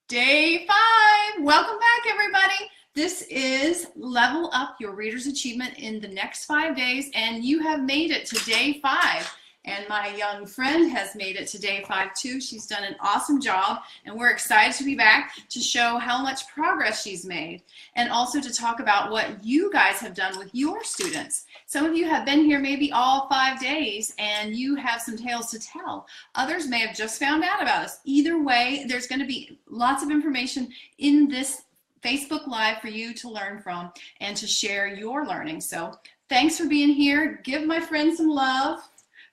Day 5. Welcome back, everybody. This is Level Up Your Reader's Achievement in the next 5 days, and you have made it to Day 5. And my young friend has made it to Day 5 too. She's done an awesome job, and we're excited to be back to show how much progress she's made, and also to talk about what you guys have done with your students. Some of you have been here maybe all 5 days, and you have some tales to tell. Others may have just found out about us. Either way, there's going to be lots of information in this Facebook Live for you to learn from and to share your learning. So thanks for being here. Give my friend some love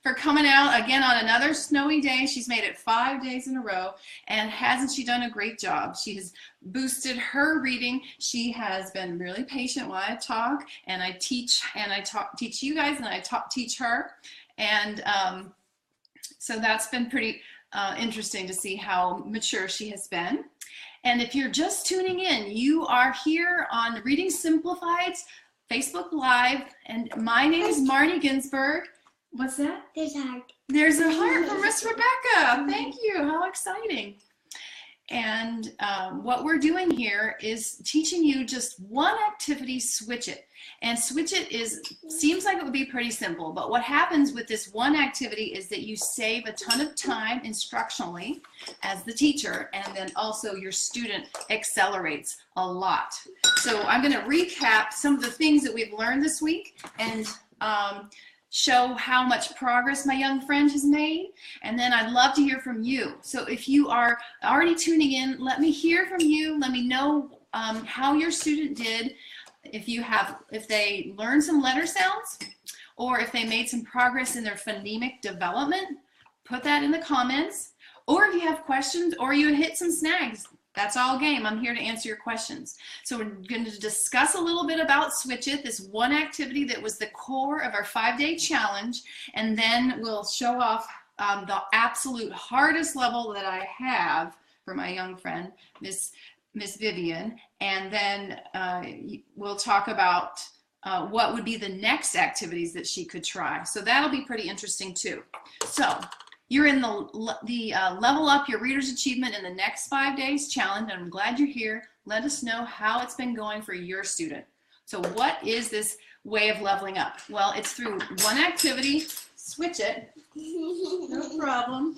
for coming out again on another snowy day. She's made it 5 days in a row, and hasn't she done a great job? She has boosted her reading. She has been really patient while I talk, and I teach, and teach you guys, and I teach her. And so that's been pretty interesting to see how mature she has been. And if you're just tuning in, you are here on Reading Simplified's Facebook Live, and my name is Marnie Ginsberg. What's that? There's a heart. There's a heart from Miss Rebecca. Thank you. How exciting. And what we're doing here is teaching you just one activity, switch it. And switch it seems like it would be pretty simple, but what happens with this one activity is that you save a ton of time instructionally as the teacher, and then also your student accelerates a lot. So I'm going to recap some of the things that we've learned this week, and show how much progress my young friend has made, and then I'd love to hear from you. So if you are already tuning in, let me hear from you. Let me know how your student did, if they learned some letter sounds, or if they made some progress in their phonemic development. Put that in the comments, or if you have questions or you hit some snags. That's all game. I'm here to answer your questions. So we're going to discuss a little bit about Switch It, this one activity that was the core of our 5-day challenge, and then we'll show off the absolute hardest level that I have for my young friend, Miss Vivian, and then we'll talk about what would be the next activities that she could try. So that'll be pretty interesting too. So you're in the Level Up Your Reader's Achievement in the next 5 days challenge, and I'm glad you're here. Let us know how it's been going for your student. So what is this way of leveling up? Well, it's through one activity, Switch It, no problem.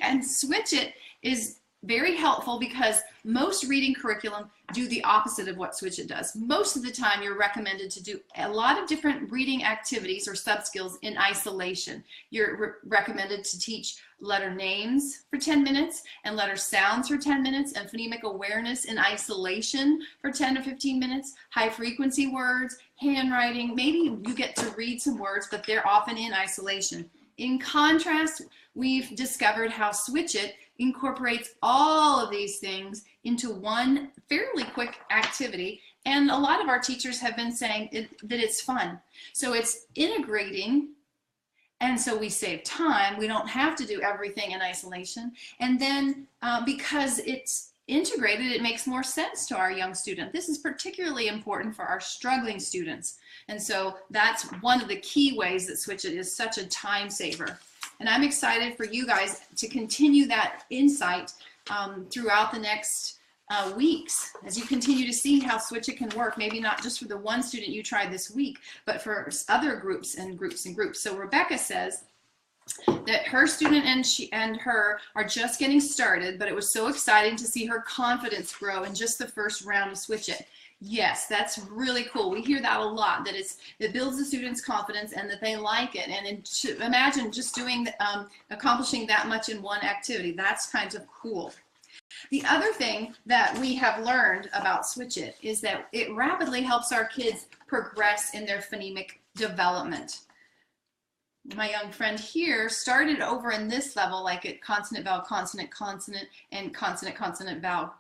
And Switch It is very helpful because most reading curriculum do the opposite of what Switch It does. Most of the time you're recommended to do a lot of different reading activities or sub-skills in isolation. You're recommended to teach letter names for 10 minutes and letter sounds for 10 minutes and phonemic awareness in isolation for 10 to 15 minutes, high frequency words, handwriting. Maybe you get to read some words, but they're often in isolation. In contrast, we've discovered how Switch It incorporates all of these things into one fairly quick activity, and a lot of our teachers have been saying that it's fun. So it's integrating, and so we save time. We don't have to do everything in isolation, and then because it's integrated, it makes more sense to our young student. This is particularly important for our struggling students, and so that's one of the key ways that Switch It is such a time saver. And I'm excited for you guys to continue that insight throughout the next weeks as you continue to see how Switch It can work, maybe not just for the one student you tried this week, but for other groups and groups and groups. So Rebecca says that her student and her are just getting started, but it was so exciting to see her confidence grow in just the first round of Switch It. Yes, that's really cool. We hear that a lot, that it builds the students' confidence and that they like it. And imagine just doing, accomplishing that much in one activity. That's kind of cool. The other thing that we have learned about Switch It is that it rapidly helps our kids progress in their phonemic development. My young friend here started over in this level, like at consonant, vowel, consonant, consonant, and consonant, consonant, vowel.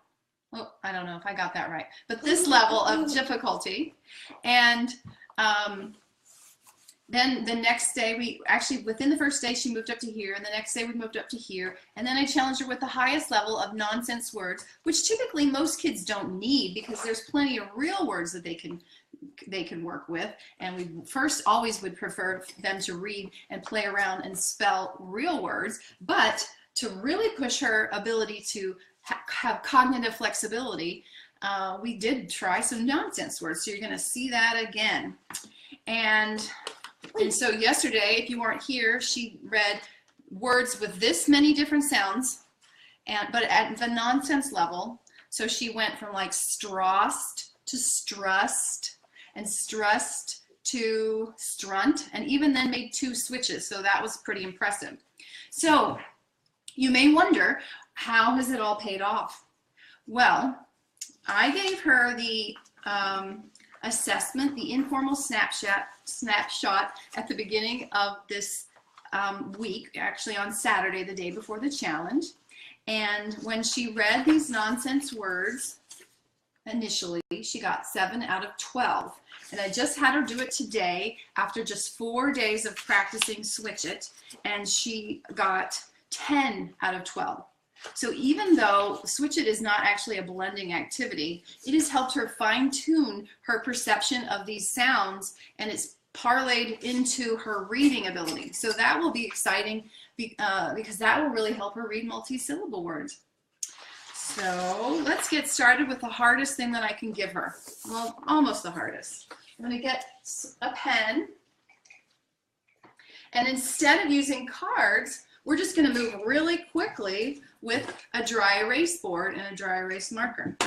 Oh, I don't know if I got that right, but this level of difficulty. And then the next day, within the first day, she moved up to here, and the next day we moved up to here, and then I challenged her with the highest level of nonsense words, which typically most kids don't need because there's plenty of real words that they can work with, and we first always would prefer them to read and play around and spell real words, but to really push her ability to have cognitive flexibility, we did try some nonsense words. So you're going to see that again. And so yesterday, if you weren't here, she read words with this many different sounds, but at the nonsense level. So she went from like strassed to strust, and strust to strunt, and even then made 2 switches. So that was pretty impressive. So you may wonder, how has it all paid off? Well, I gave her the assessment, the informal snapshot at the beginning of this week, actually on Saturday, the day before the challenge. And when she read these nonsense words, initially, she got 7 out of 12. And I just had her do it today after just 4 days of practicing Switch It, and she got 10 out of 12. So even though Switch It is not actually a blending activity, it has helped her fine-tune her perception of these sounds, and it's parlayed into her reading ability. So that will be exciting because that will really help her read multi-syllable words. So let's get started with the hardest thing that I can give her. Well, almost the hardest. I'm going to get a pen, and instead of using cards, we're just going to move really quickly with a dry erase board and a dry erase marker.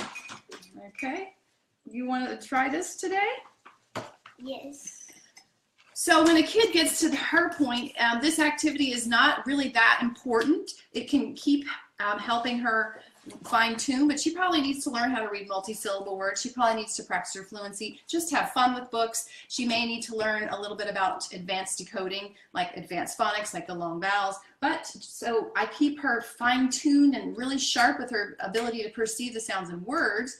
Okay, you want to try this today? Yes. So when a kid gets to her point, this activity is not really that important. It can keep helping her fine-tune, but she probably needs to learn how to read multi-syllable words. She probably needs to practice her fluency, just have fun with books. She may need to learn a little bit about advanced decoding, like advanced phonics, like the long vowels. But so I keep her fine-tuned and really sharp with her ability to perceive the sounds in words.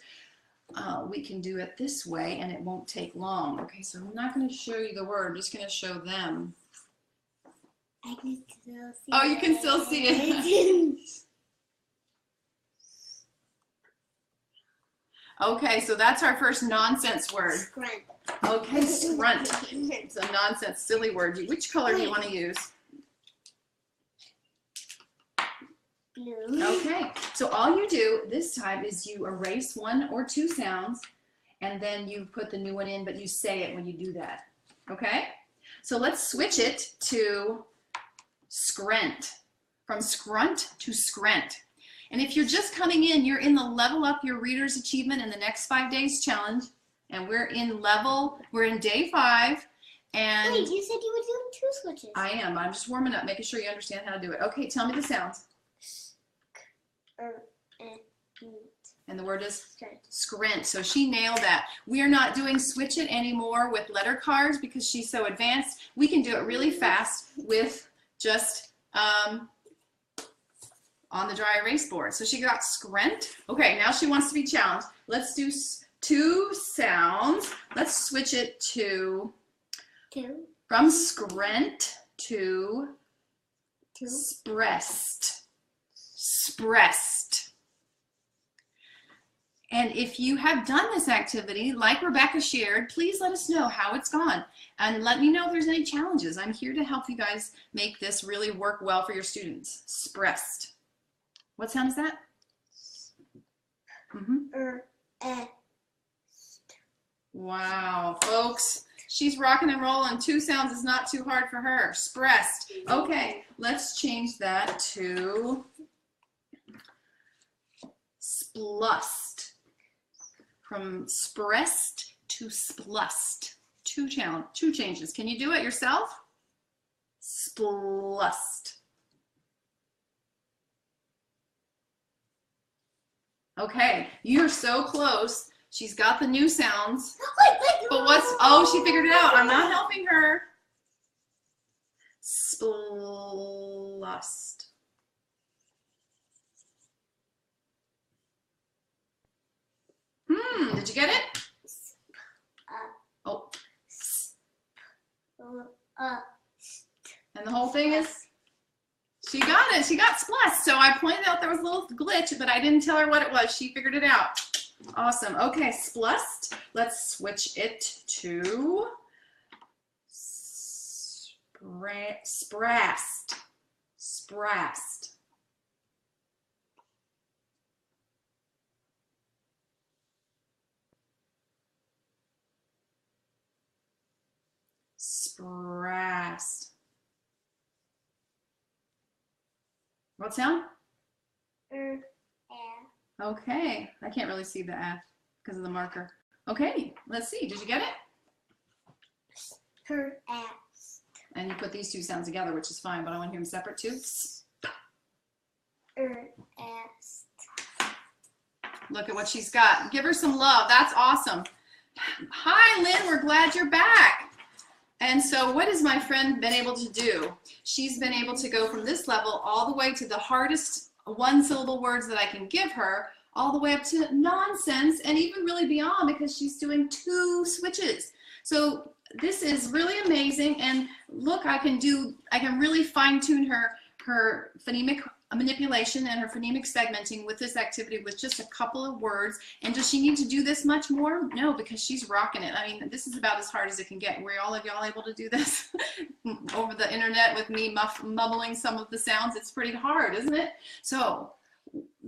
We can do it this way, and it won't take long. Okay, so I'm not going to show you the word. I'm just going to show them. I can still see Oh, you can still see it. Okay, so that's our first nonsense word. Scrunt. Okay, scrunt. It's a nonsense, silly word. Which color do you want to use? Blue. Okay, so all you do this time is you erase 1 or 2 sounds, and then you put the new one in, but you say it when you do that. Okay? So let's switch it to scrunt. From scrunt to scrunt. And if you're just coming in, you're in the Level Up Your Reader's Achievement in the Next 5 Days challenge. And we're in day 5. And Wait, you said you were doing 2 switches. I am. I'm just warming up, making sure you understand how to do it. Okay, tell me the sounds. And the word is scrunt. So she nailed that. We are not doing Switch It anymore with letter cards because she's so advanced. We can do it really fast with just on the dry erase board. So she got scrunt. Okay, now she wants to be challenged. Let's do 2 sounds. Let's switch it to 2. From scrunt to sprest. Sprest. And if you have done this activity, like Rebecca shared, please let us know how it's gone. And let me know if there's any challenges. I'm here to help you guys make this really work well for your students. Sprest. What sound is that? Wow, folks. She's rocking and rolling. 2 sounds is not too hard for her. Sprest. Okay, let's change that to splust. From sprest to splust. 2 changes. Can you do it yourself? Splust. Okay, you're so close. She's got the new sounds. But oh, she figured it out. I'm not helping her. Splust. Did you get it? Oh. And the whole thing is, she got it. She got splust. So I pointed out there was a little glitch, but I didn't tell her what it was. She figured it out. Awesome. Okay, splust. Let's switch it to sprast. Sprast. Sprast. What sound? Okay, I can't really see the F because of the marker. Okay, let's see. Did you get it? Her ass. And you put these two sounds together, which is fine, but I want to hear them separate too. Ass. Look at what she's got. Give her some love. That's awesome. Hi, Lynn. We're glad you're back. And so what has my friend been able to do? She's been able to go from this level all the way to the hardest one-syllable words that I can give her, all the way up to nonsense, and even really beyond, because she's doing 2 switches. So this is really amazing. And look, I can really fine-tune her phonemic manipulation and her phonemic segmenting with this activity with just a couple of words. And does she need to do this much more? No, because she's rocking it. I mean, this is about as hard as it can get. Were all of y'all able to do this over the internet with me mumbling some of the sounds? It's pretty hard, isn't it? So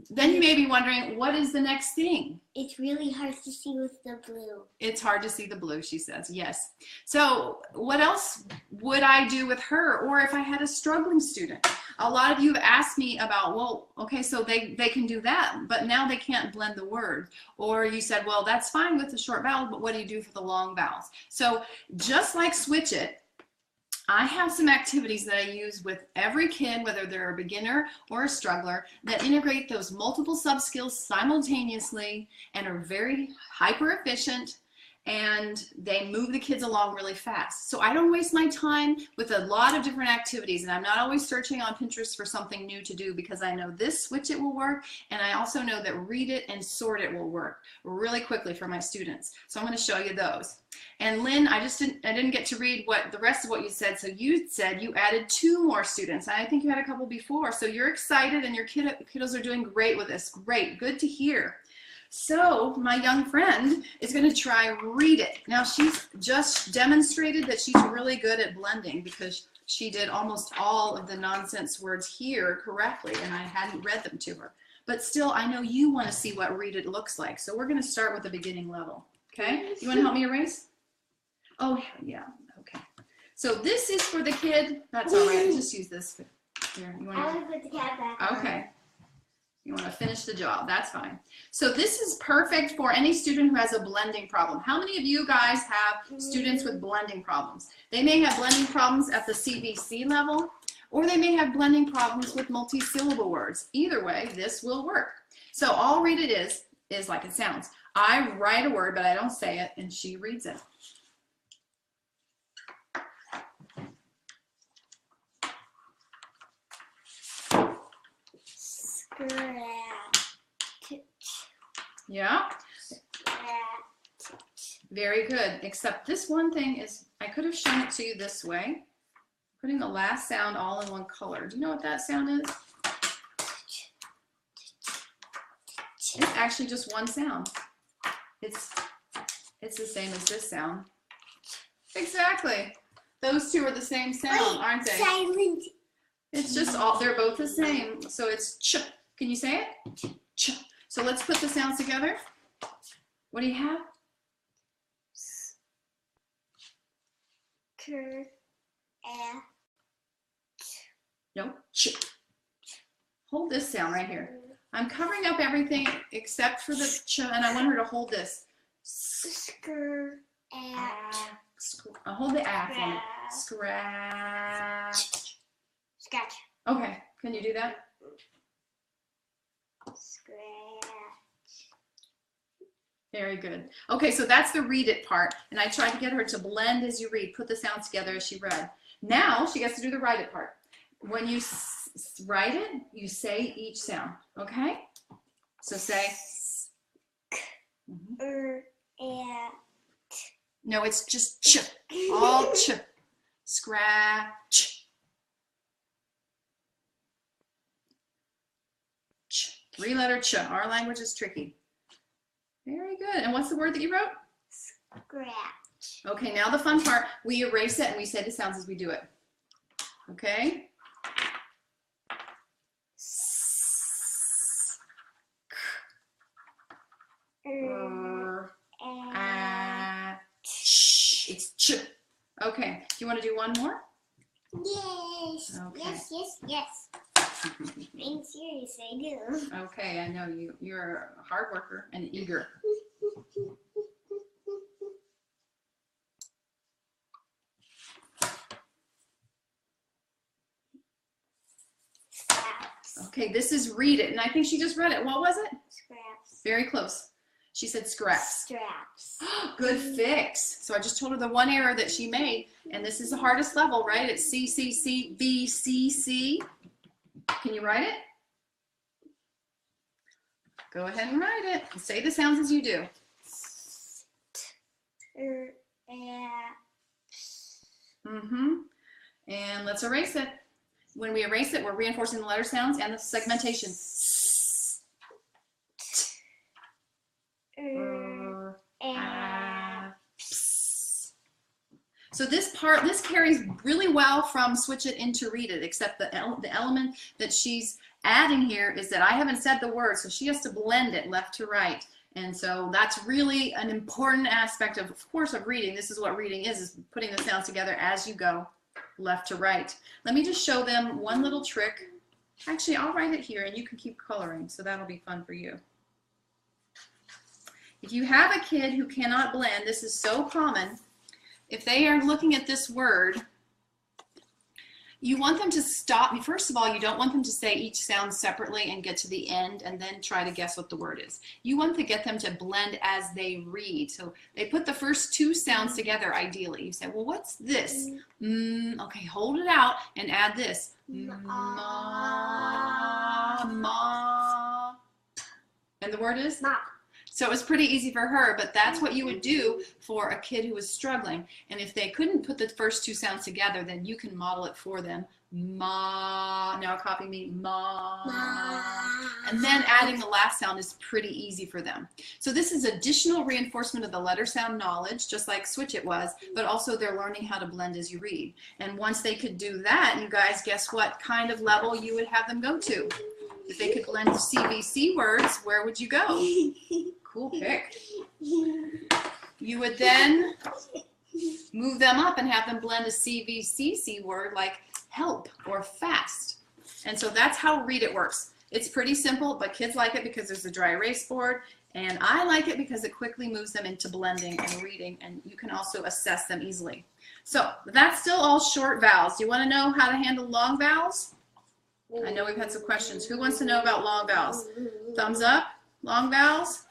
then you may be wondering, what is the next thing? It's really hard to see with the blue. It's hard to see the blue, she says. Yes. So what else would I do with her? Or if I had a struggling student? A lot of you have asked me about, well, okay, so they can do that, but now they can't blend the word. Or you said, well, that's fine with the short vowels, but what do you do for the long vowels? So just like Switch It, I have some activities that I use with every kid, whether they're a beginner or a struggler, that integrate those multiple sub-skills simultaneously and are very hyper efficient, and they move the kids along really fast. So I don't waste my time with a lot of different activities, and I'm not always searching on Pinterest for something new to do, because I know this Switch It will work, and I also know that Read It and Sort It will work really quickly for my students. So I'm going to show you those. And Lynn, I didn't get to read what the rest of what you said. So you said you added 2 more students. I think you had a couple before. So you're excited, and your kiddos are doing great with this. Great, good to hear. So my young friend is going to try Read It. Now she's just demonstrated that she's really good at blending, because she did almost all of the nonsense words here correctly, and I hadn't read them to her. But still, I know you want to see what Read It looks like. So we're going to start with the beginning level. Okay? You want to help me erase? Oh, yeah. Okay. So this is for the kid. That's all right. Just use this. Here. You want I want to put the cat back on. Okay. You want to finish the job. That's fine. So this is perfect for any student who has a blending problem. How many of you guys have students with blending problems? They may have blending problems at the CBC level, or they may have blending problems with multi-syllable words. Either way, this will work. So all Read It is like it sounds. I write a word, but I don't say it, and she reads it. Yeah. Very good. Except this one thing is, I could have shown it to you this way, putting the last sound all in one color. Do you know what that sound is? It's actually just one sound. It's the same as this sound. Exactly. Those two are the same sound, aren't they? Silent. It's just they're both the same. So it's ch. Can you say it? Ch. So let's put the sounds together. What do you have? No. Ch. Hold this sound right here. I'm covering up everything except for the ch, and I want her to hold this. Hold the a for me. Scratch. Scratch. Okay, can you do that? Scratch. Very good. Okay, so that's the Read It part, and I tried to get her to blend as you read, put the sounds together as she read. Now she gets to do the Write It part. When you write it, you say each sound, okay? So say no, it's just ch, all ch. Scratch. Ch. 3-letter ch. Our language is tricky. Very good. And what's the word that you wrote? Scratch. Okay, now the fun part. We erase it and we say the sounds as we do it. Okay? It's ch. Okay, want to do one more? Yes. Okay. Yes, yes, yes. I'm serious, I do. Okay, I know you're a hard worker and eager. Scraps. Okay, this is read it, and I think she just read it. What was it? Scraps. Very close. She said scraps. Straps. Good fix. So I just told her the one error that she made, and this is the hardest level, right? It's C, C, C, B, C, C. Can you write it? Go ahead and write it. Say the sounds as you do. And let's erase it. When we erase it, we're reinforcing the letter sounds and the segmentation. So this carries really well from switch it into read it, except the element that she's adding here is that I haven't said the word, so she has to blend it left to right. And so that's really an important aspect of course, of reading. This is what reading is putting the sounds together as you go left to right. Let me just show them one little trick. Actually, I'll write it here and you can keep coloring, so that'll be fun for you. If you have a kid who cannot blend, this is so common. If they are looking at this word, you want them to stop. First of all, you don't want them to say each sound separately and get to the end and then try to guess what the word is. You want to get them to blend as they read. So they put the first two sounds together ideally. You say, well, what's this? Okay, hold it out and add this. Ma, ma. And the word is? Ma. So it was pretty easy for her, but that's what you would do for a kid who was struggling. And if they couldn't put the first two sounds together, then you can model it for them. Ma, now copy me, ma. And then adding the last sound is pretty easy for them. So this is additional reinforcement of the letter sound knowledge, just like switch it was, but also they're learning how to blend as you read. And once they could do that, you guys, guess what kind of level you would have them go to? If they could blend to CVC words, where would you go? Cool pick. You would then move them up and have them blend a CVCC word like help or fast. And so that's how read it works. It's pretty simple, but kids like it because there's a dry erase board, and I like it because it quickly moves them into blending and reading, and you can also assess them easily. So that's still all short vowels. Do you want to know how to handle long vowels? I know we've had some questions. Who wants to know about long vowels? Thumbs up. Long vowels.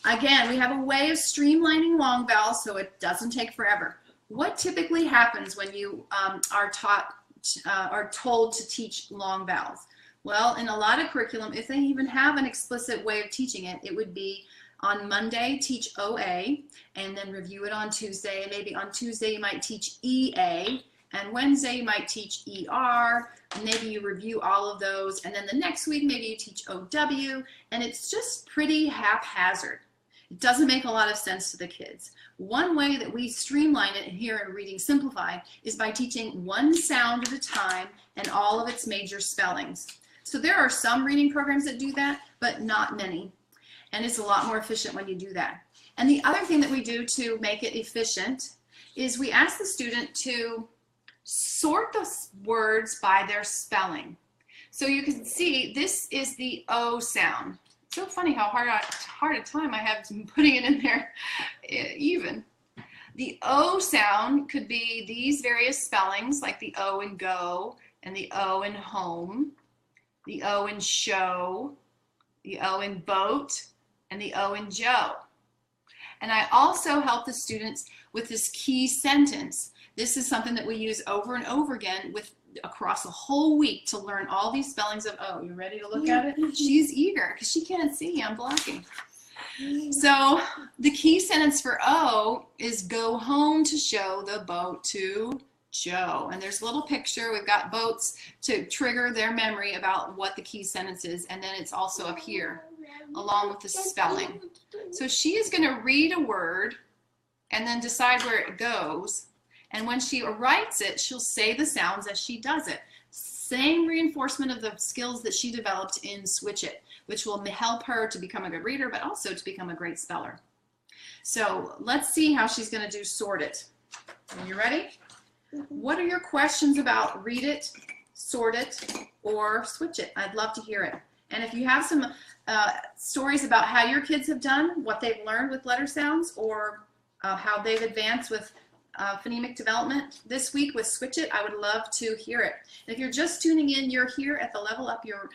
Again, we have a way of streamlining long vowels so it doesn't take forever. What typically happens when you are told to teach long vowels? Well, in a lot of curriculum, if they even have an explicit way of teaching it, it would be on Monday, teach OA, and then review it on Tuesday, and maybe on Tuesday you might teach EA, and Wednesday you might teach ER, and maybe you review all of those, and then the next week maybe you teach OW, and it's just pretty haphazard. It doesn't make a lot of sense to the kids. One way that we streamline it here in Reading Simplified is by teaching one sound at a time and all of its major spellings. So there are some reading programs that do that, but not many. And it's a lot more efficient when you do that. And the other thing that we do to make it efficient is we ask the student to sort the words by their spelling. So you can see this is the O sound. It's so funny how hard a time I have putting it in there even. The O sound could be these various spellings, like the O in go, and the O in home, the O in show, the O in boat, and the O in Joe. And I also help the students with this key sentence. This is something that we use over and over again across a whole week to learn all these spellings of O. You ready to look at it? She's eager because she can't see. I'm blocking. So the key sentence for O is go home to show the boat to Joe. And there's a little picture. We've got boats to trigger their memory about what the key sentence is. And then it's also up here along with the spelling. So she is going to read a word and then decide where it goes. And when she writes it, she'll say the sounds as she does it. Same reinforcement of the skills that she developed in Switch It, which will help her to become a good reader, but also to become a great speller. So let's see how she's going to do Sort It. Are you ready? What are your questions about read it, sort it, or switch it? I'd love to hear it. And if you have some stories about how your kids have done, what they've learned with letter sounds, or how they've advanced with phonemic development this week with Switch It, I would love to hear it. And if you're just tuning in, you're here at the Level Up Your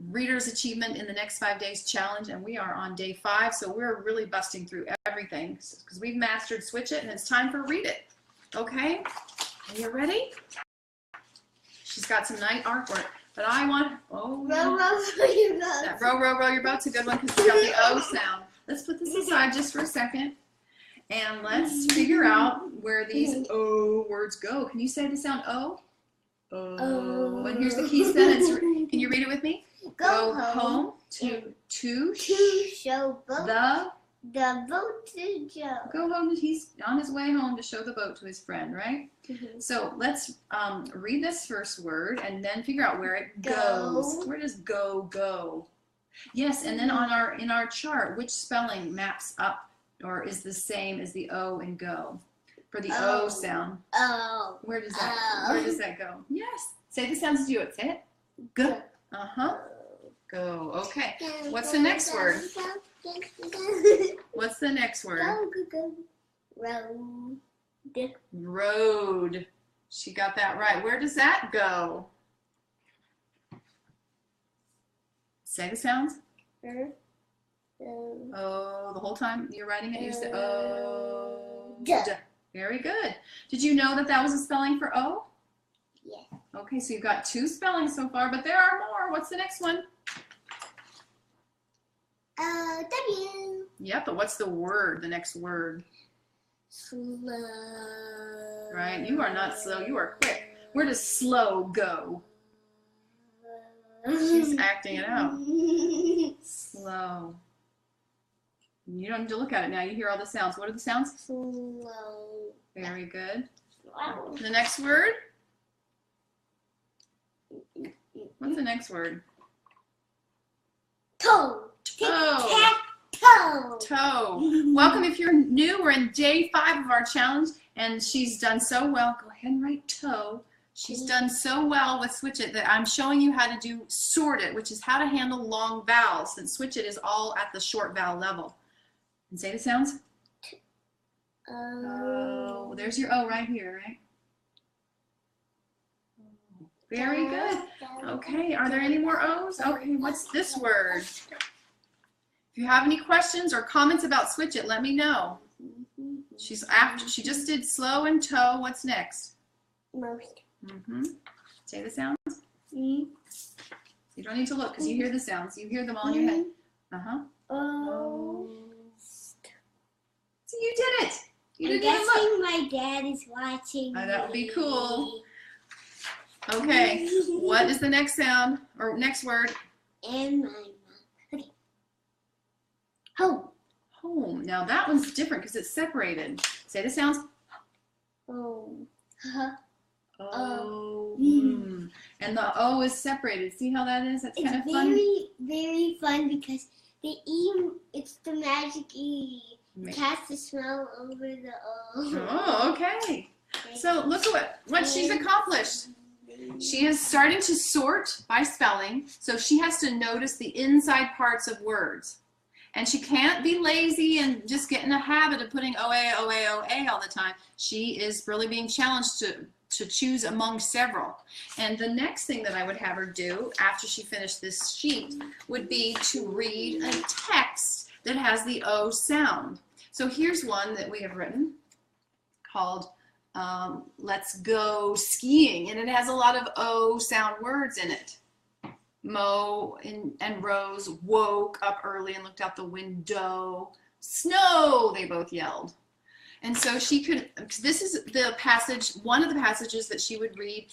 Reader's Achievement in the Next 5 Days Challenge, and we are on day 5, so we're really busting through everything because we've mastered Switch It, and it's time for Read It. Okay? Are you ready? She's got some nice artwork, but I want, row, row, row your boat. That row, row, row your boat's a good one because it's got the O sound. Let's put this aside just for a second, and let's figure out where these O words go. Can you say the sound O? O. And here's the key sentence. Can you read it with me? Go home to show boat. The boat to Joe. Go home. He's on his way home to show the boat to his friend, right? So let's read this first word and then figure out where it goes. Where does go? Yes, and then in our chart, which spelling maps up or is the same as the O in go? For the O sound. Oh. Where does that go? Yes. Say the sounds as you do it. Say it. Go. Go. Okay. What's the next word? What's the next word? Go. Road. Road. She got that right. Where does that go? Say the sounds. Oh, the whole time you're writing it, you say oh. Very good. Did you know that that was a spelling for O? Yes. Okay, so you've got 2 spellings so far, but there are more. What's the next one? W. Yep, but what's the word, the next word? Slow. Right, you are not slow, you are quick. Where does slow go? She's acting it out. Slow. You don't need to look at it now, you hear all the sounds. What are the sounds? Slow. Very good. Slow. The next word? What's the next word? Toe. Toe. Toe. Toe. Welcome if you're new. We're in day 5 of our challenge, and she's done so well. Go ahead and write toe. She's done so well with Switch It that I'm showing you how to do sort it, which is how to handle long vowels, since Switch It is all at the short vowel level. And say the sounds. Oh, there's your O right here, right? Very good. Okay, are there any more O's? Okay, what's this word? If you have any questions or comments about Switch It, let me know. She just did slow and toe. What's next? Most. Say the sounds. You don't need to look because you hear the sounds. You hear them all in your head. Oh. So you did it. You I'm didn't even look. guessing my dad is watching. That would be cool. Okay, what is the next sound or next word? And my mom. Okay. Home. Home. Now that one's different because it's separated. Say the sounds. Home. Oh. And the O is separated. See how that is? That's kind of fun. It's very fun because the E, it's the magic E. It has to smell over the O. Oh, okay. So look at what she's accomplished. She is starting to sort by spelling, so she has to notice the inside parts of words. And she can't be lazy and just get in a habit of putting OA, OA, OA all the time. She is really being challenged to choose among several. And the next thing that I would have her do after she finished this sheet would be to read a text that has the O sound. So here's one that we have written called Let's Go Skiing, and it has a lot of O sound words in it. Mo and Rose woke up early and looked out the window. Snow, they both yelled. And so she could, this is the passage, one of the passages that she would read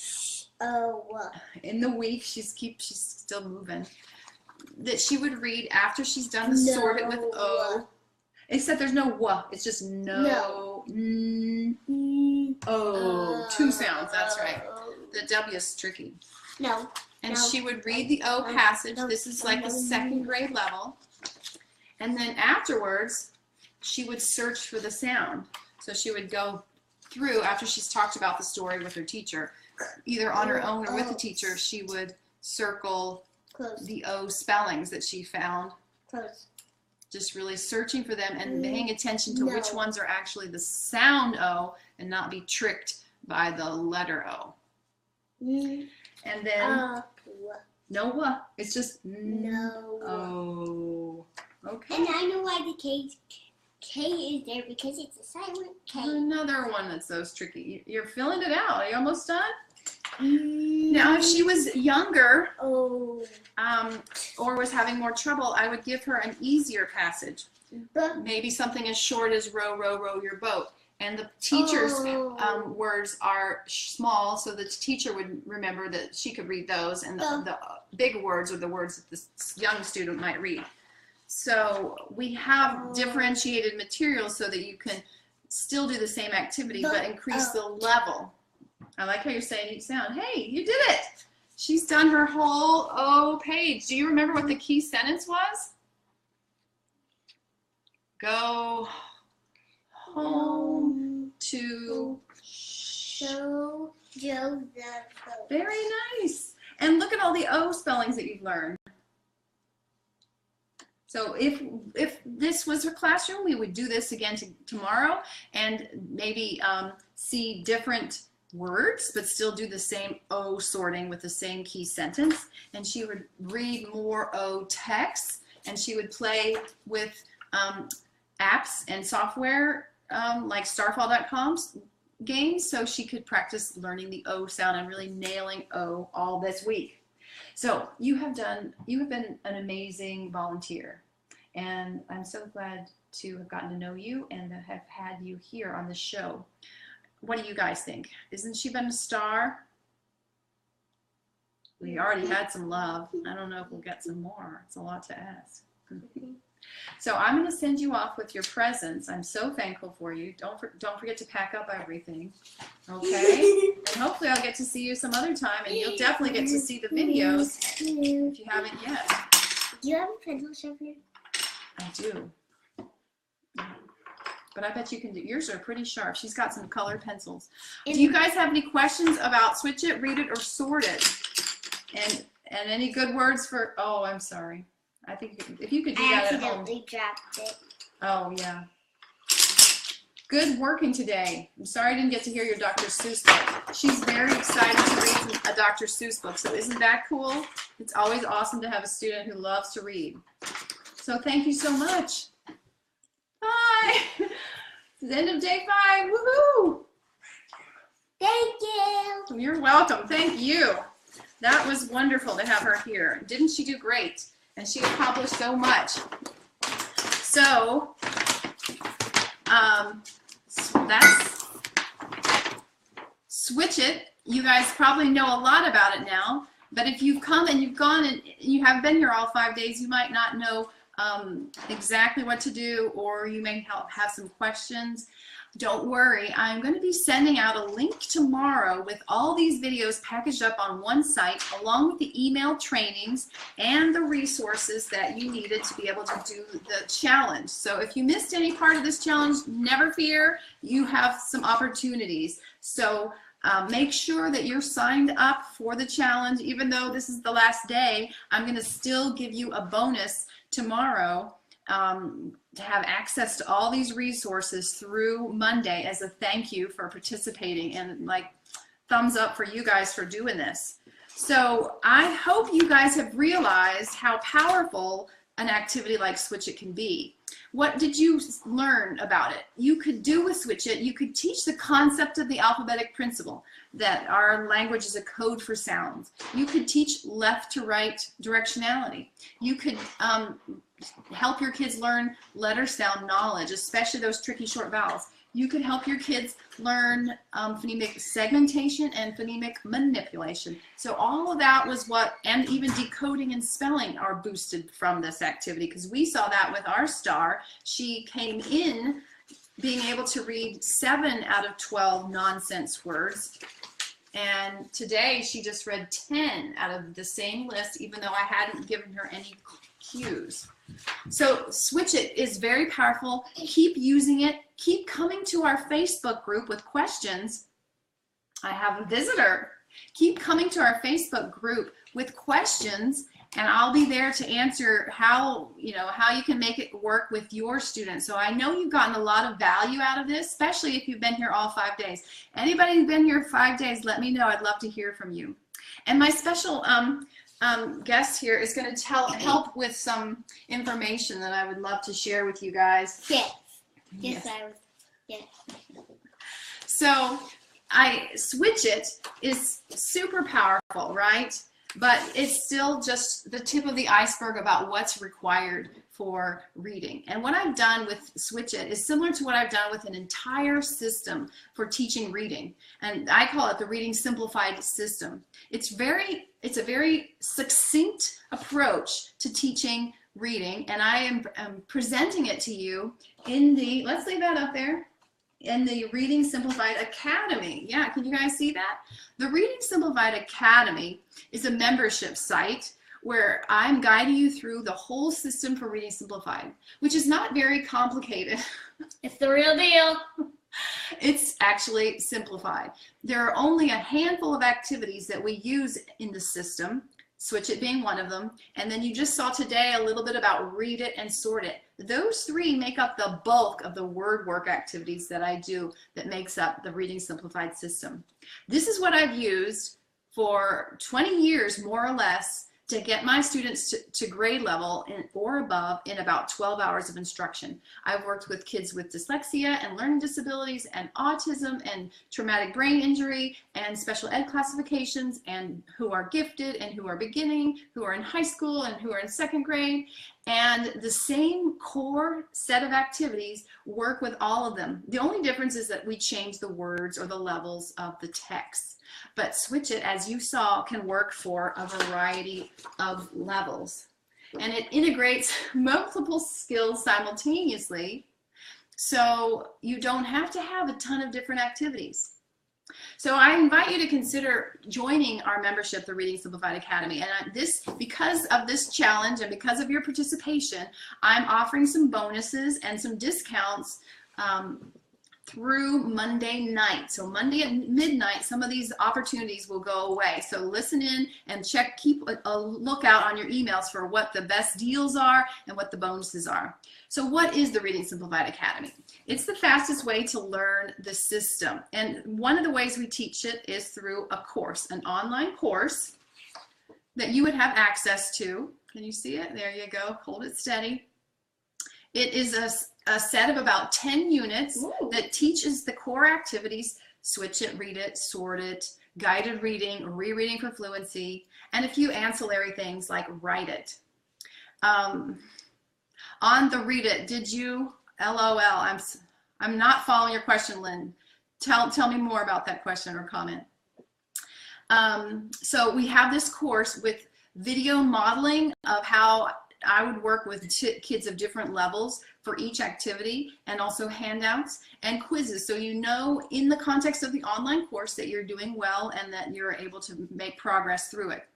in the week. She's still moving. That she would read after she's done the sort it with O. Except there's no W, it's just no. O. 2 sounds, that's right. The W is tricky. No. And she would read the O passage. This is like the 2nd grade level. And then afterwards, she would search for the sound. So she would go through, after she's talked about the story with her teacher, either on her own or with the teacher, she would circle the O spellings that she found. Just really searching for them and paying attention to which ones are actually the sound O and not be tricked by the letter O. And then no, it's just no. O. Okay. And I know why the K is there, because it's a silent K. Another one that's so tricky. You're filling it out. Are you almost done? Now, if she was younger or was having more trouble, I would give her an easier passage. Maybe something as short as row, row, row your boat. And the teacher's words are small, so the teacher would remember that she could read those, and the big words are the words that the young student might read. So we have differentiated materials so that you can still do the same activity but increase the level. I like how you're saying each sound. Hey, you did it. She's done her whole O page. Do you remember what the key sentence was? Go home to show Joe the boat. Very nice. And look at all the O spellings that you've learned. So if this was her classroom, we would do this again tomorrow and maybe see different words, but still do the same O sorting with the same key sentence. And she would read more O text, and she would play with apps and software like starfall.com's games, so she could practice learning the O sound and really nailing O all this week. So you have been an amazing volunteer, and I'm so glad to have gotten to know you and have had you here on the show. What do you guys think? Isn't she been a star? We already had some love. I don't know if we'll get some more. It's a lot to ask. So I'm going to send you off with your presents. I'm so thankful for you. Don't forget to pack up everything. Okay? And hopefully I'll get to see you some other time, and you'll definitely get to see the videos if you haven't yet. Do you have a pencil sharpener? I do. But I bet you can do. Yours are pretty sharp. She's got some colored pencils. Do you guys have any questions about Switch It, Read It, or Sort It? And any good words for? Oh, I'm sorry. I think if you could do that at home. I accidentally dropped it. Oh yeah. Good working today. I'm sorry I didn't get to hear your Dr. Seuss book. She's very excited to read a Dr. Seuss book. So isn't that cool? It's always awesome to have a student who loves to read. So thank you so much. Bye. It's the end of day 5. Woohoo! Thank you. You're welcome. Thank you. That was wonderful to have her here. Didn't she do great? And she accomplished so much. So that's Switch It. You guys probably know a lot about it now. But if you've come and you've gone and you have been here all 5 days, you might not know exactly what to do, or you may have some questions. Don't worry, I'm going to be sending out a link tomorrow with all these videos packaged up on one site, along with the email trainings and the resources that you needed to be able to do the challenge. So if you missed any part of this challenge, never fear, you have some opportunities. So make sure that you're signed up for the challenge. Even though this is the last day, I'm going to still give you a bonus tomorrow to have access to all these resources through Monday as a thank you for participating, and like thumbs up for you guys for doing this. So I hope you guys have realized how powerful an activity like Switch It can be. What did you learn about it? You could do with Switch It, you could teach the concept of the alphabetic principle, that our language is a code for sounds. You could teach left to right directionality. You could help your kids learn letter sound knowledge, especially those tricky short vowels. You could help your kids learn phonemic segmentation and phonemic manipulation. So all of that was what, and even decoding and spelling are boosted from this activity, because we saw that with our star. She came in being able to read 7 out of 12 nonsense words. And today she just read 10 out of the same list, even though I hadn't given her any cues. So Switch It is very powerful. Keep using it. Keep coming to our Facebook group with questions. I have a visitor. Keep coming to our Facebook group with questions, and I'll be there to answer how you can make it work with your students. So I know you've gotten a lot of value out of this, especially if you've been here all 5 days. Anybody who's been here 5 days, let me know. I'd love to hear from you. And my special guest here is going to help with some information that I would love to share with you guys. Yes. Yes. Yes. So Switch It is super powerful, right? But it's still just the tip of the iceberg about what's required for reading. And what I've done with Switch It is similar to what I've done with an entire system for teaching reading. And I call it the Reading Simplified system. It's a very succinct approach to teaching reading, and I am presenting it to you in the, let's leave that up there, in the Reading Simplified Academy. Yeah, can you guys see that? The Reading Simplified Academy is a membership site where I'm guiding you through the whole system for Reading Simplified, which is not very complicated. It's the real deal. It's actually simplified. There are only a handful of activities that we use in the system, Switch It being one of them, and then you just saw today a little bit about Read It and Sort It. Those three make up the bulk of the word work activities that I do that makes up the Reading Simplified system. This is what I've used for 20 years, more or less, to get my students to grade level or above in about 12 hours of instruction. I've worked with kids with dyslexia and learning disabilities and autism and traumatic brain injury and special ed classifications, and who are gifted and who are beginning, who are in high school and who are in second grade. And the same core set of activities work with all of them. The only difference is that we change the words or the levels of the text. But Switch It, as you saw, can work for a variety of levels. And it integrates multiple skills simultaneously, so you don't have to have a ton of different activities. So I invite you to consider joining our membership, the Reading Simplified Academy. And because of this challenge and because of your participation, I'm offering some bonuses and some discounts through Monday night. So Monday at midnight, some of these opportunities will go away. So listen in and keep a lookout on your emails for what the best deals are and what the bonuses are. So what is the Reading Simplified Academy? It's the fastest way to learn the system. And one of the ways we teach it is through a course, an online course that you would have access to. Can you see it? There you go. Hold it steady. It is a set of about 10 units that teaches the core activities: Switch It, Read It, Sort It, guided reading, rereading for fluency, and a few ancillary things like Write It. On the Read It, did you, LOL, I'm not following your question, Lynn. Tell me more about that question or comment. So we have this course with video modeling of how I would work with kids of different levels for each activity, and also handouts and quizzes, so you know in the context of the online course that you're doing well and that you're able to make progress through it.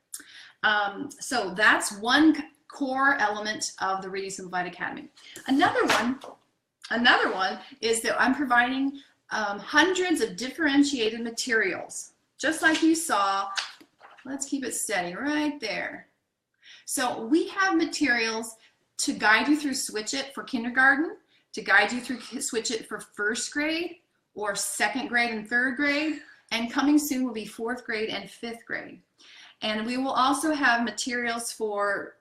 So that's one core element of the Reading Simplified Academy. Another one is that I'm providing hundreds of differentiated materials, just like you saw. Let's keep it steady right there. So we have materials to guide you through Switch It for kindergarten, to guide you through Switch It for first grade or second grade and third grade, and coming soon will be fourth grade and fifth grade. And we will also have materials for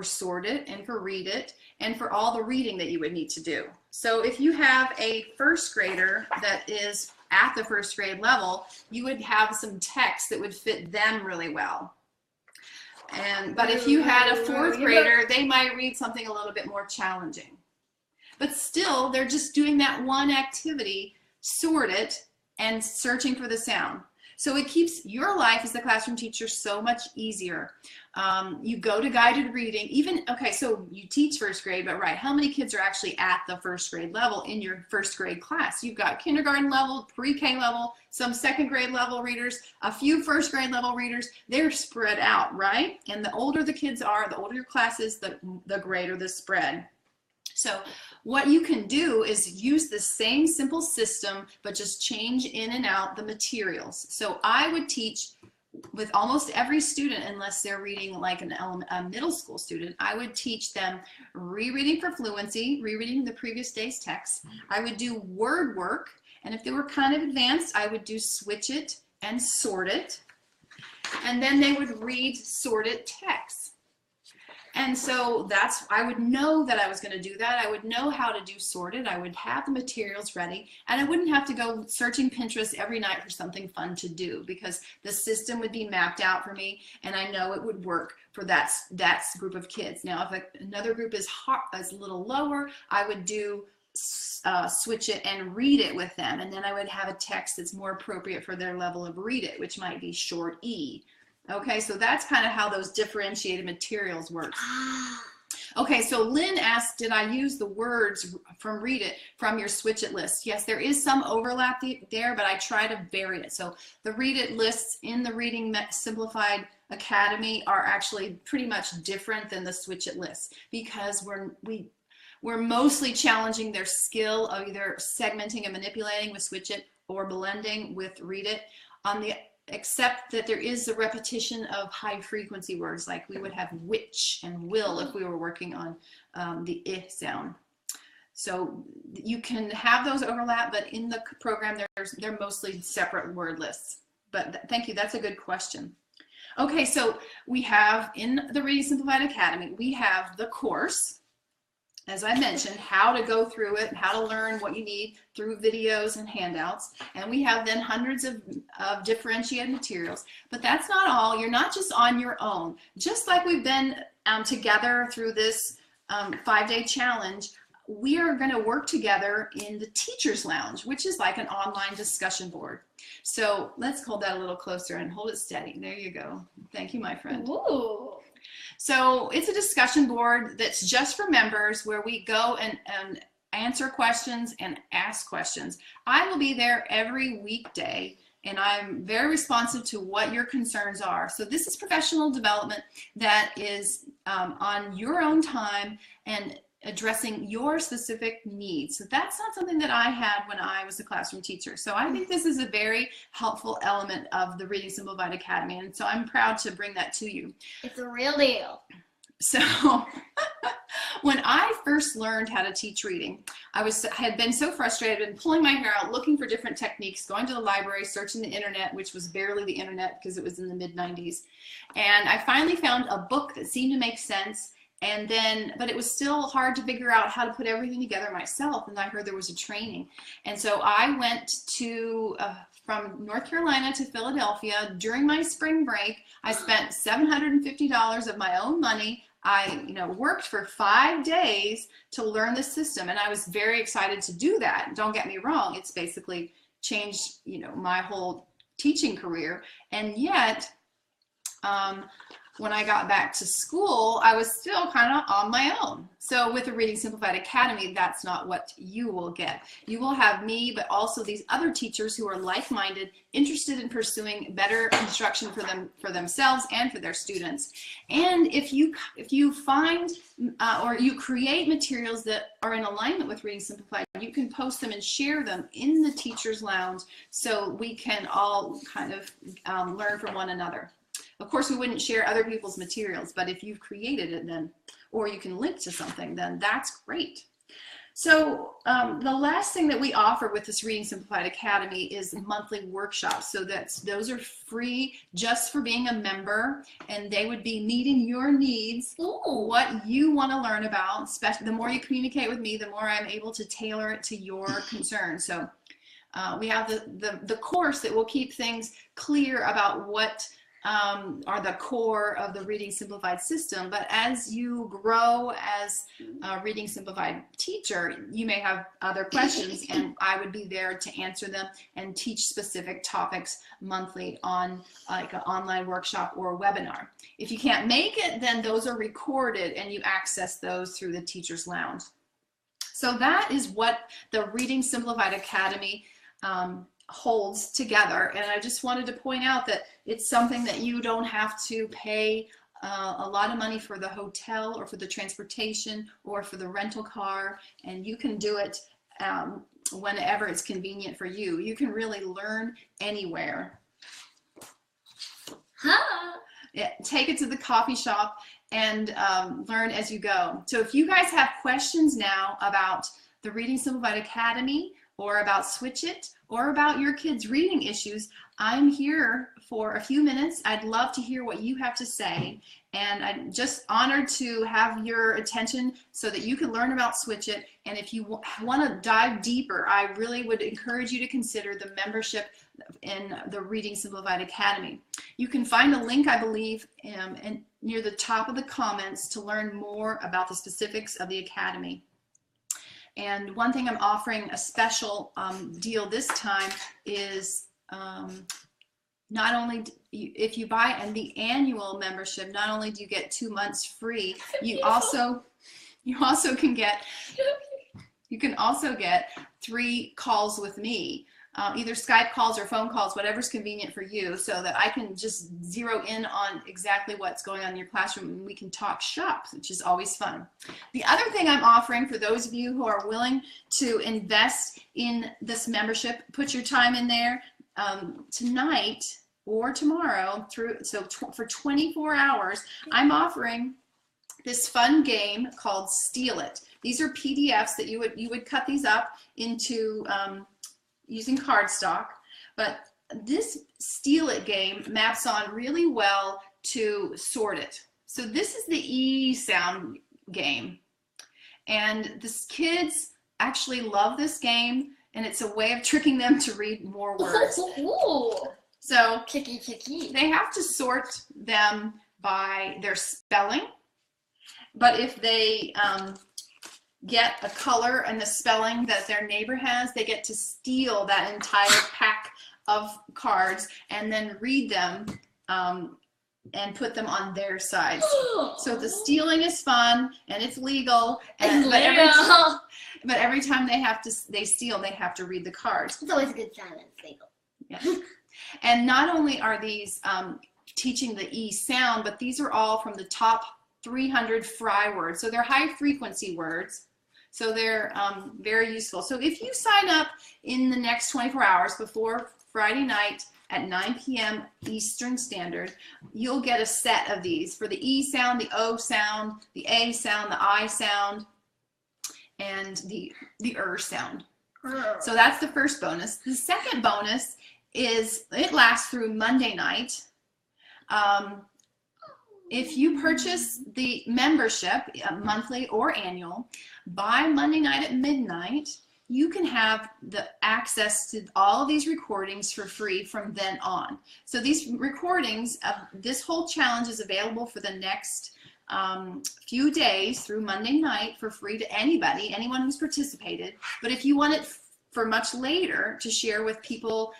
Sort It and for Read It and for all the reading that you would need to do. So if you have a first grader that is at the first grade level, you would have some text that would fit them really well. But if you had a fourth grader, they might read something a little bit more challenging. But still, they're just doing that one activity, Sort It, and searching for the sound. So it keeps your life as the classroom teacher so much easier. You go to guided reading, even, okay, so you teach first grade, but right, how many kids are actually at the first grade level in your first grade class? You've got kindergarten level, pre-K level, some second grade level readers, a few first grade level readers. They're spread out, right? And the older the kids are, the older your class is, the greater the spread. So what you can do is use the same simple system, but just change in and out the materials. So I would teach with almost every student, unless they're reading like a middle school student, I would teach them rereading for fluency, rereading the previous day's text. I would do word work, and if they were kind of advanced, I would do switch it and sort it. And then they would read sorted text. And so I would know that I was going to do that. I would know how to do sorted. I would have the materials ready, and I wouldn't have to go searching Pinterest every night for something fun to do, because the system would be mapped out for me, and I know it would work for that group of kids. Now, if another group is a little lower, I would do switch it and read it with them, and then I would have a text that's more appropriate for their level of read it, which might be short E. Okay, so that's kind of how those differentiated materials work. Okay, so Lynn asked, did I use the words from Read It from your Switch It list? Yes, there is some overlap there, but I try to vary it. So the Read It lists in the Reading Simplified Academy are actually pretty much different than the Switch It list, because we're mostly challenging their skill of either segmenting and manipulating with Switch It or blending with Read It. Except that there is the repetition of high frequency words, like we would have which and will if we were working on the I sound. So you can have those overlap, but in the program they're mostly separate word lists. But thank you, that's a good question. Okay, so we have in the Reading Simplified Academy, we have the course, as I mentioned, how to go through it, how to learn what you need through videos and handouts. And we have then hundreds of differentiated materials. But that's not all. You're not just on your own. Just like we've been together through this 5-day challenge, we are going to work together in the Teacher's Lounge, which is like an online discussion board. So let's hold that a little closer and hold it steady. There you go. Thank you, my friend. Ooh. So it's a discussion board that's just for members, where we go and answer questions and ask questions. I will be there every weekday, and I'm very responsive to what your concerns are. So this is professional development that is on your own time and addressing your specific needs. So that's not something that I had when I was a classroom teacher. So I think this is a very helpful element of the Reading Simplified Academy, and so I'm proud to bring that to you. It's a real deal. So when I first learned how to teach reading, I had been so frustrated and pulling my hair out, looking for different techniques, going to the library, searching the internet, which was barely the internet because it was in the mid-90s. And I finally found a book that seemed to make sense. But it was still hard to figure out how to put everything together myself. And I heard there was a training. And so I went from North Carolina to Philadelphia during my spring break. I spent $750 of my own money. I worked for 5 days to learn the system. And I was very excited to do that. Don't get me wrong. It's basically changed, my whole teaching career. And yet, when I got back to school, I was still kind of on my own. So with the Reading Simplified Academy, that's not what you will get. You will have me, but also these other teachers who are like-minded, interested in pursuing better instruction for themselves and for their students. And if you find or you create materials that are in alignment with Reading Simplified, you can post them and share them in the Teacher's Lounge so we can all kind of learn from one another. Of course, we wouldn't share other people's materials, but if you've created it, then, or you can link to something, then that's great. So the last thing that we offer with this Reading Simplified Academy is monthly workshops. So those are free just for being a member, and they would be meeting your needs, what you want to learn about. The more you communicate with me, the more I'm able to tailor it to your concerns. So we have the course that will keep things clear about what are the core of the Reading Simplified system, but as you grow as a Reading Simplified teacher, you may have other questions, and I would be there to answer them and teach specific topics monthly on like an online workshop or a webinar. If you can't make it, then those are recorded and you access those through the Teacher's Lounge. So that is what the Reading Simplified Academy holds together, and I just wanted to point out that it's something that you don't have to pay a lot of money for the hotel or for the transportation or for the rental car, and you can do it whenever it's convenient for you. You can really learn anywhere. Yeah, take it to the coffee shop and learn as you go. So if you guys have questions now about the Reading Simplified Academy or about Switch It or about your kids' reading issues, I'm here for a few minutes. I'd love to hear what you have to say, and I'm just honored to have your attention so that you can learn about Switch It. And if you want to dive deeper, I really would encourage you to consider the membership in the Reading Simplified Academy. You can find a link, I believe, near the top of the comments to learn more about the specifics of the Academy. And one thing I'm offering a special deal this time is not only if you buy the annual membership, not only do you get 2 months free, you can also get 3 calls with me. Either Skype calls or phone calls, whatever's convenient for you, so that I can just zero in on exactly what's going on in your classroom and we can talk shop, which is always fun. The other thing I'm offering for those of you who are willing to invest in this membership, put your time in there tonight or tomorrow for 24 hours, I'm offering this fun game called Steal It. These are PDFs that you would cut these up into using cardstock, but this Steal It game maps on really well to Sort It. So this is the E sound game, and the kids actually love this game, and it's a way of tricking them to read more words. So they have to sort them by their spelling, but if they get a color and the spelling that their neighbor has, they get to steal that entire pack of cards and then read them and put them on their side. So the stealing is fun and it's legal, but every time they steal, they have to read the cards. It's always a good sign that it's legal. Yeah. And not only are these teaching the E sound, but these are all from the top 300 fry words. So they're high frequency words. So they're very useful. So if you sign up in the next 24 hours before Friday night at 9 p.m. Eastern Standard, you'll get a set of these for the E sound, the O sound, the A sound, the I sound, and the sound. So that's the first bonus. The second bonus is it lasts through Monday night. If you purchase the membership, monthly or annual, by Monday night at midnight, you can have the access to all of these recordings for free from then on. So these recordings of this whole challenge is available for the next few days through Monday night for free to anybody, anyone who's participated. But if you want it for much later to share with people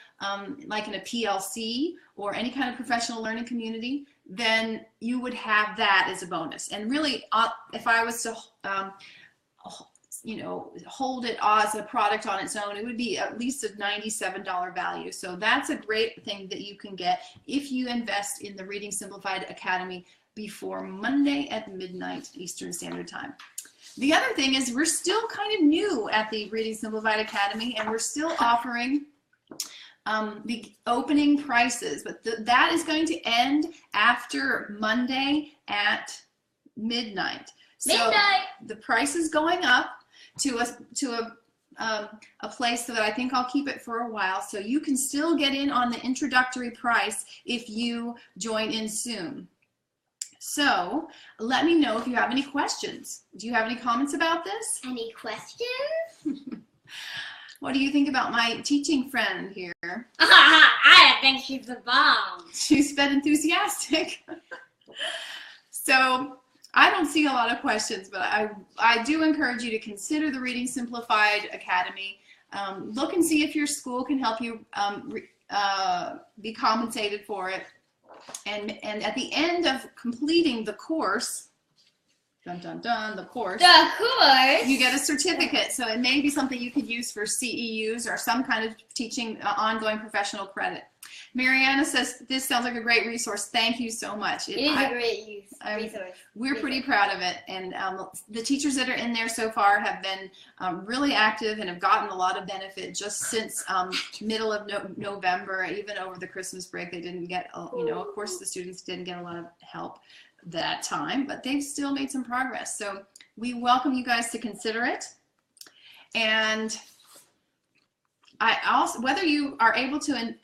like in a PLC or any kind of professional learning community, then you would have that as a bonus. And really, if I was to hold it as a product on its own, it would be at least a $97 value. So that's a great thing that you can get if you invest in the Reading Simplified Academy before Monday at midnight Eastern Standard Time. The other thing is we're still kind of new at the Reading Simplified Academy, and we're still offering the opening prices, but that is going to end after Monday at midnight. So the price is going up to a place that I think I'll keep it for a while, so you can still get in on the introductory price if you join in soon. So let me know if you have any questions. Do you have any comments about this? Any questions? What do you think about my teaching friend here? I think she's the bomb. She's been enthusiastic. So I don't see a lot of questions, but I do encourage you to consider the Reading Simplified Academy. Look and see if your school can help you be compensated for it. And at the end of completing the course, dun dun dun, the course, you get a certificate. So it may be something you could use for CEUs or some kind of teaching ongoing professional credit. Mariana says, this sounds like a great resource. Thank you so much. It is a great resource. We're pretty proud of it. And the teachers that are in there so far have been really active and have gotten a lot of benefit just since middle of November. Even over the Christmas break, they didn't get, you know, of course the students didn't get a lot of help that time, but they've still made some progress. So we welcome you guys to consider it. And I also, whether you are able to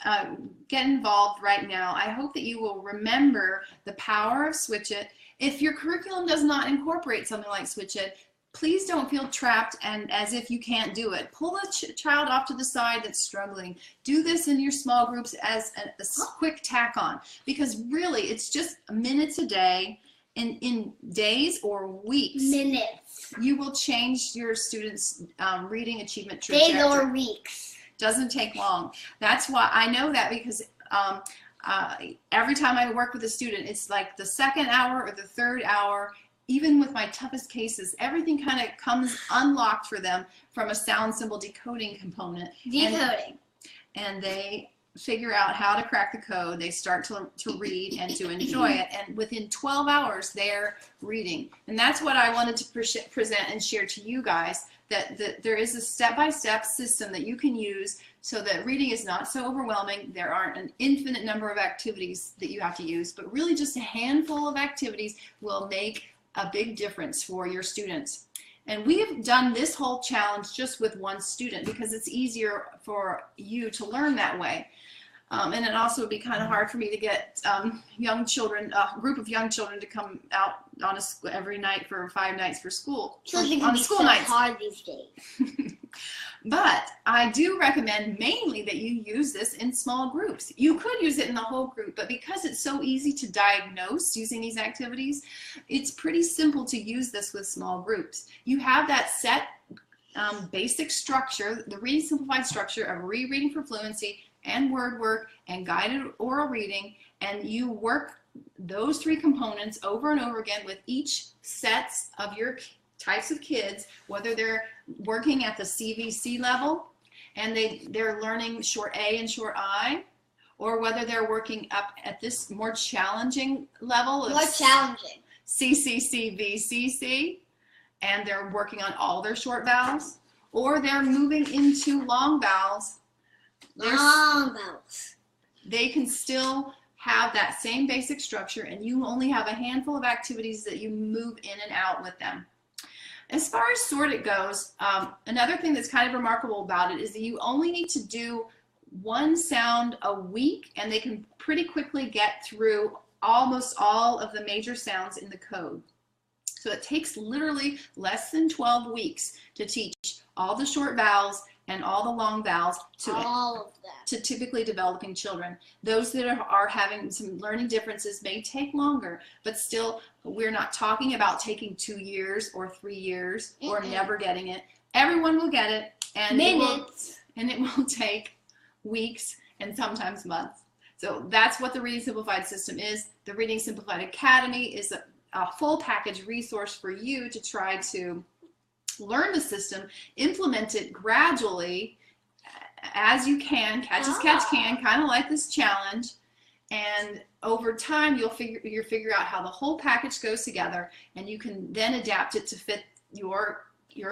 get involved right now, I hope that you will remember the power of Switch It. If your curriculum does not incorporate something like Switch It, please don't feel trapped and as if you can't do it. Pull a child off to the side that's struggling. Do this in your small groups as a quick tack on, because really it's just minutes a day. In days or weeks, you will change your students' reading achievement trajectory. Days or weeks. Doesn't take long. That's why I know that, because every time I work with a student, it's like the second hour or the third hour, even with my toughest cases, everything kind of comes unlocked for them from a sound symbol decoding component. Decoding. And they figure out how to crack the code. They start to read and to enjoy it. And within 12 hours, they're reading. And that's what I wanted to present and share to you guys, that there is a step-by-step system that you can use so that reading is not so overwhelming. There aren't an infinite number of activities that you have to use, but really just a handful of activities will make a big difference for your students. And we have done this whole challenge just with one student because it's easier for you to learn that way. And it also would be kind of hard for me to get young children, a group of young children, to come out on every night for 5 nights for school. Children can be so hard these days. But I do recommend mainly that you use this in small groups. You could use it in the whole group, but because it's so easy to diagnose using these activities, it's pretty simple to use this with small groups. You have that set basic structure, the Reading Simplified structure of rereading for fluency and word work and guided oral reading, and you work those 3 components over and over again with each sets of your types of kids, whether they're working at the CVC level and they're learning short A and short I, or whether they're working up at this more challenging level of CCCVCC, and they're working on all their short vowels, or they're moving into long vowels. They can still have that same basic structure, and you only have a handful of activities that you move in and out with them. As far as sort it goes, another thing that's kind of remarkable about it is that you only need to do 1 sound a week, and they can pretty quickly get through almost all of the major sounds in the code. So it takes literally less than 12 weeks to teach all the short vowels and all the long vowels to typically developing children. Those that are having some learning differences may take longer, but still, we're not talking about taking 2 years or 3 years or never getting it. Everyone will get it, and it will take weeks and sometimes months. So that's what the Reading Simplified system is. The Reading Simplified Academy is a full package resource for you to try to learn the system, implement it gradually as you can, catch as catch can, kind of like this challenge, and over time you'll figure out how the whole package goes together, and you can then adapt it to fit your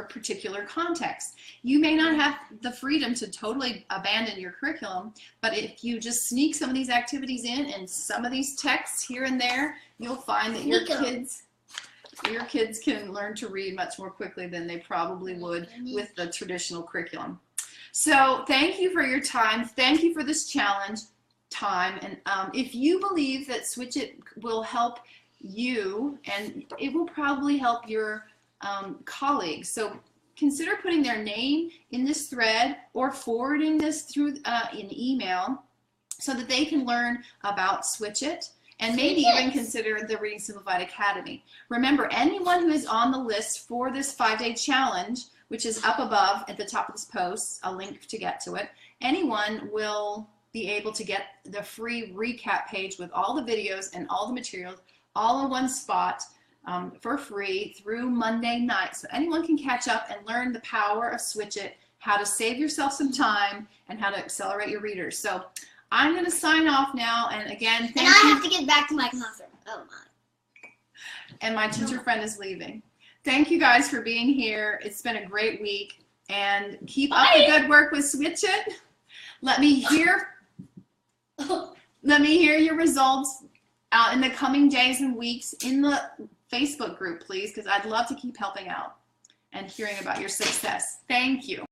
particular context. You may not have the freedom to totally abandon your curriculum, but if you just sneak some of these activities in and some of these texts here and there, you'll find that your kids can learn to read much more quickly than they probably would with the traditional curriculum. So thank you for your time. Thank you for this challenge time. And if you believe that Switch It will help you, and it will probably help your colleagues. So consider putting their name in this thread or forwarding this through an email so that they can learn about Switch It, and maybe even consider the Reading Simplified Academy. Remember, anyone who is on the list for this 5-day challenge, which is up above at the top of this post, a link to get to it, anyone will be able to get the free recap page with all the videos and all the materials all in one spot for free through Monday night. So anyone can catch up and learn the power of Switch It, how to save yourself some time, and how to accelerate your readers. So I'm going to sign off now, and again, thank you. And I have to get back to my classroom. Oh my. And my teacher friend is leaving. Thank you guys for being here. It's been a great week, and keep up the good work with Switch It. Let me hear your results out in the coming days and weeks in the Facebook group, please, because I'd love to keep helping out and hearing about your success. Thank you.